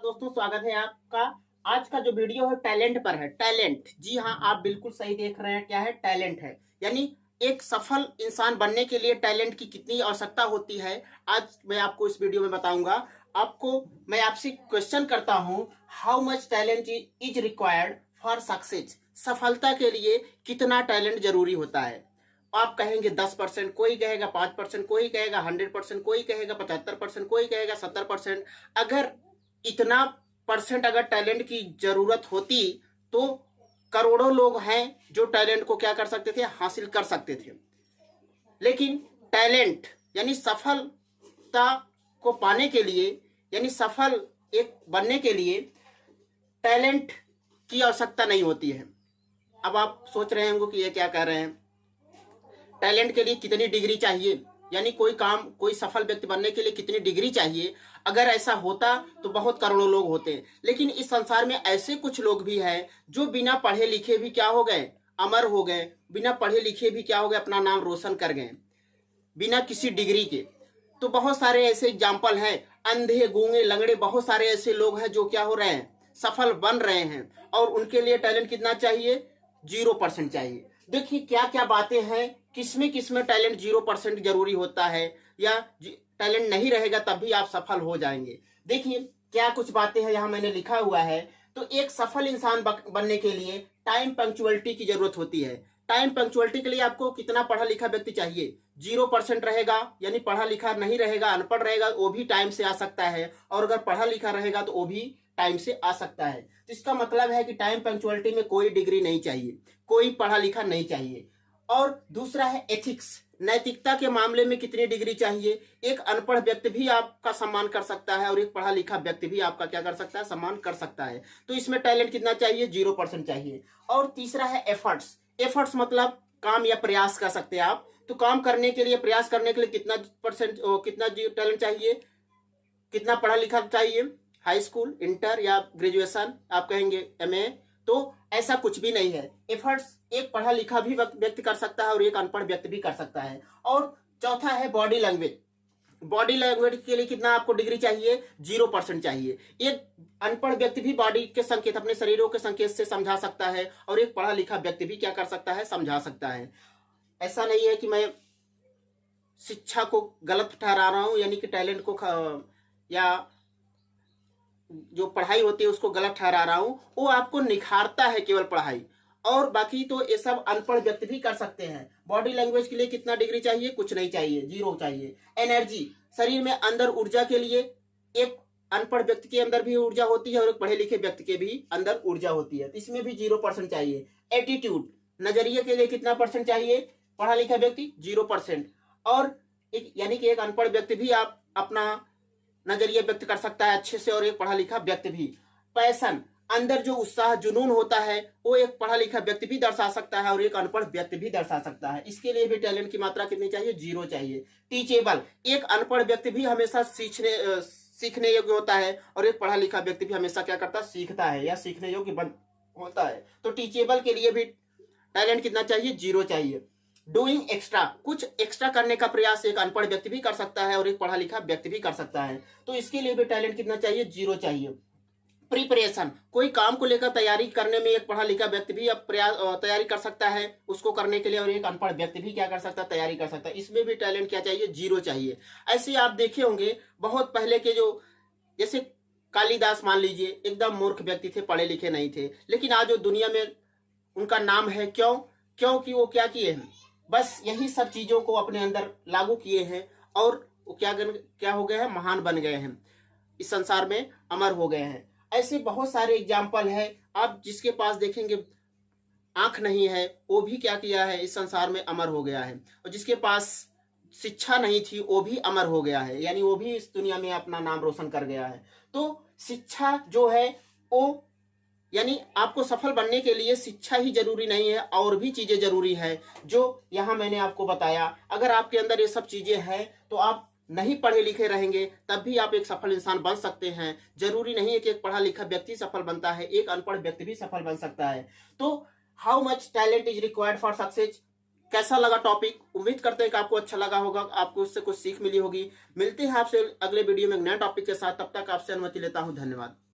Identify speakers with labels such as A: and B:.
A: दोस्तों, स्वागत है आपका। आज का जो वीडियो है टैलेंट पर है। टैलेंट, जी हाँ, आप बिल्कुल सही देख रहे हैं। क्या है? टैलेंट है। यानी एक सफल इंसान बनने के लिए टैलेंट की कितनी आवश्यकता होती है, आज मैं आपको इस वीडियो में बताऊंगा। आपको मैं आपसे क्वेश्चन करता हूं, how much talent is required for success. सफलता के लिए कितना टैलेंट जरूरी होता है? आप कहेंगे 10%, कोई कहेगा 5%, कोई कहेगा 100%, कोई कहेगा 75%, कोई कहेगा 70%। अगर इतना परसेंट अगर टैलेंट की जरूरत होती तो करोड़ों लोग हैं जो टैलेंट को क्या कर सकते थे, हासिल कर सकते थे। लेकिन टैलेंट यानी सफलता को पाने के लिए, यानी सफल एक बनने के लिए टैलेंट की आवश्यकता नहीं होती है। अब आप सोच रहे होंगे कि ये क्या कह रहे हैं, टैलेंट के लिए कितनी डिग्री चाहिए, यानी कोई काम, कोई सफल व्यक्ति बनने के लिए कितनी डिग्री चाहिए। अगर ऐसा होता तो बहुत करोड़ों लोग होते। लेकिन इस संसार में ऐसे कुछ लोग भी हैं जो बिना पढ़े लिखे भी क्या हो गए, अमर हो गए। बिना पढ़े लिखे भी क्या हो गए, अपना नाम रोशन कर गए बिना किसी डिग्री के। तो बहुत सारे ऐसे एग्जाम्पल हैं, अंधे, गूंगे, लंगड़े, बहुत सारे ऐसे लोग हैं जो क्या हो रहे हैं, सफल बन रहे हैं। और उनके लिए टैलेंट कितना चाहिए? 0% चाहिए। देखिए क्या क्या बातें हैं, किसमें टैलेंट 0% जरूरी होता है, या टैलेंट नहीं रहेगा तब भी आप सफल हो जाएंगे। देखिए क्या कुछ बातें हैं, यहाँ मैंने लिखा हुआ है। तो एक सफल इंसान बनने के लिए टाइम पंक्चुअलिटी की जरूरत होती है। टाइम पंक्चुअलिटी के लिए आपको कितना पढ़ा लिखा व्यक्ति चाहिए? 0% रहेगा, यानी पढ़ा लिखा नहीं रहेगा, अनपढ़ रहेगा, वो भी टाइम से आ सकता है। और अगर पढ़ा लिखा रहेगा तो वो भी टाइम से आ सकता है। तो इसका मतलब है कि टाइम पंक्चुअलिटी में कोई डिग्री नहीं चाहिए, कोई पढ़ा लिखा नहीं चाहिए। और दूसरा है एथिक्स, नैतिकता के मामले में कितनी डिग्री चाहिए? एक अनपढ़ व्यक्ति भी आपका सम्मान कर सकता है और एक पढ़ा लिखा व्यक्ति भी आपका क्या कर सकता है, सम्मान कर सकता है। तो इसमें टैलेंट कितना चाहिए? 0% चाहिए। और तीसरा है एफर्ट्स। एफर्ट्स मतलब काम या प्रयास कर सकते हैं आप। तो काम करने के लिए, प्रयास करने के लिए कितना परसेंट, कितना टैलेंट चाहिए, कितना पढ़ा लिखा चाहिए? हाई स्कूल, इंटर या ग्रेजुएशन, आप कहेंगे एमए। तो ऐसा कुछ भी नहीं है। एफर्ट्स एक पढ़ा लिखा भी व्यक्ति कर सकता है और एक अनपढ़ व्यक्ति भी कर सकता है। और चौथा है बॉडी लैंग्वेज। बॉडी लैंग्वेज के लिए कितना आपको डिग्री चाहिए? 0% चाहिए। एक अनपढ़ व्यक्ति भी बॉडी के संकेत, अपने शरीरों के संकेत से समझा सकता है और एक पढ़ा लिखा व्यक्ति भी क्या कर सकता है, समझा सकता है। ऐसा नहीं है कि मैं शिक्षा को गलत ठहरा रहा हूं, यानी कि टैलेंट को या जो पढ़ाई होती है उसको गलत ठहरा रहा हूं। वो आपको निखारता है केवल पढ़ाई, और बाकी तो ये सब अनपढ़ व्यक्ति भी कर सकते हैं। बॉडी लैंग्वेज के लिए कितना डिग्री चाहिए? कुछ नहीं चाहिए, 0 चाहिए। एनर्जी, शरीर में अंदर ऊर्जा के लिए एक अनपढ़ व्यक्ति के अंदर भी ऊर्जा होती है और एक पढ़े लिखे व्यक्ति के भी अंदर ऊर्जा होती है, इसमें भी 0% चाहिए। एटीट्यूड, नजरिए के लिए कितना परसेंट चाहिए? पढ़ा लिखा व्यक्ति 0%। और एक, यानी कि एक अनपढ़ व्यक्ति भी आप अपना नजरिया व्यक्त कर सकता है अच्छे से, और एक पढ़ा लिखा व्यक्ति भी। पैशन, अंदर जो उत्साह, जुनून होता है, वो एक पढ़ा लिखा व्यक्ति भी दर्शा सकता है और एक अनपढ़ व्यक्ति भी दर्शा सकता है। इसके लिए भी टैलेंट की मात्रा कितनी चाहिए? 0 चाहिए। टीचेबल, एक अनपढ़ व्यक्ति भी हमेशा सीखने योग्य होता है और एक पढ़ा लिखा व्यक्ति भी हमेशा क्या करता है, सीखता है या सीखने योग्य होता है। तो टीचेबल के लिए भी टैलेंट कितना चाहिए? 0 चाहिए। डूइंग एक्स्ट्रा, कुछ एक्स्ट्रा करने का प्रयास एक अनपढ़ व्यक्ति भी कर सकता है और एक पढ़ा लिखा व्यक्ति भी कर सकता है। तो इसके लिए भी टैलेंट कितना चाहिए? 0 चाहिए। प्रिपरेशन, कोई काम को लेकर तैयारी करने में एक पढ़ा लिखा व्यक्ति भी तैयारी कर सकता है उसको करने के लिए, और एक अनपढ़ व्यक्ति भी क्या कर सकता है, तैयारी कर सकता है। इसमें भी टैलेंट क्या चाहिए? 0 चाहिए। ऐसे आप देखे होंगे बहुत पहले के जो, जैसे कालिदास मान लीजिए, एकदम मूर्ख व्यक्ति थे, पढ़े लिखे नहीं थे, लेकिन आज जो दुनिया में उनका नाम है, क्यों? क्योंकि वो क्या किए हैं, बस यही सब चीजों को अपने अंदर लागू किए हैं और वो क्या हो गए हैं, महान बन गए हैं, इस संसार में अमर हो गए हैं। ऐसे बहुत सारे एग्जाम्पल है। आप जिसके पास देखेंगे आंख नहीं है, वो भी क्या किया है, इस संसार में अमर हो गया है। और जिसके पास शिक्षा नहीं थी वो भी अमर हो गया है, यानी वो भी इस दुनिया में अपना नाम रोशन कर गया है। तो शिक्षा जो है वो, यानी आपको सफल बनने के लिए शिक्षा ही जरूरी नहीं है, और भी चीजें जरूरी है जो यहाँ मैंने आपको बताया। अगर आपके अंदर ये सब चीजें हैं तो आप नहीं पढ़े लिखे रहेंगे तब भी आप एक सफल इंसान बन सकते हैं। जरूरी नहीं है कि एक पढ़ा लिखा व्यक्ति सफल बनता है, एक अनपढ़ व्यक्ति भी सफल बन सकता है। तो how much talent is required for success. कैसा लगा टॉपिक? उम्मीद करते हैं कि आपको अच्छा लगा होगा, आपको उससे कुछ सीख मिली होगी। मिलते हैं आपसे अगले वीडियो में एक नए टॉपिक के साथ, तब तक आपसे अनुमति लेता हूं। धन्यवाद।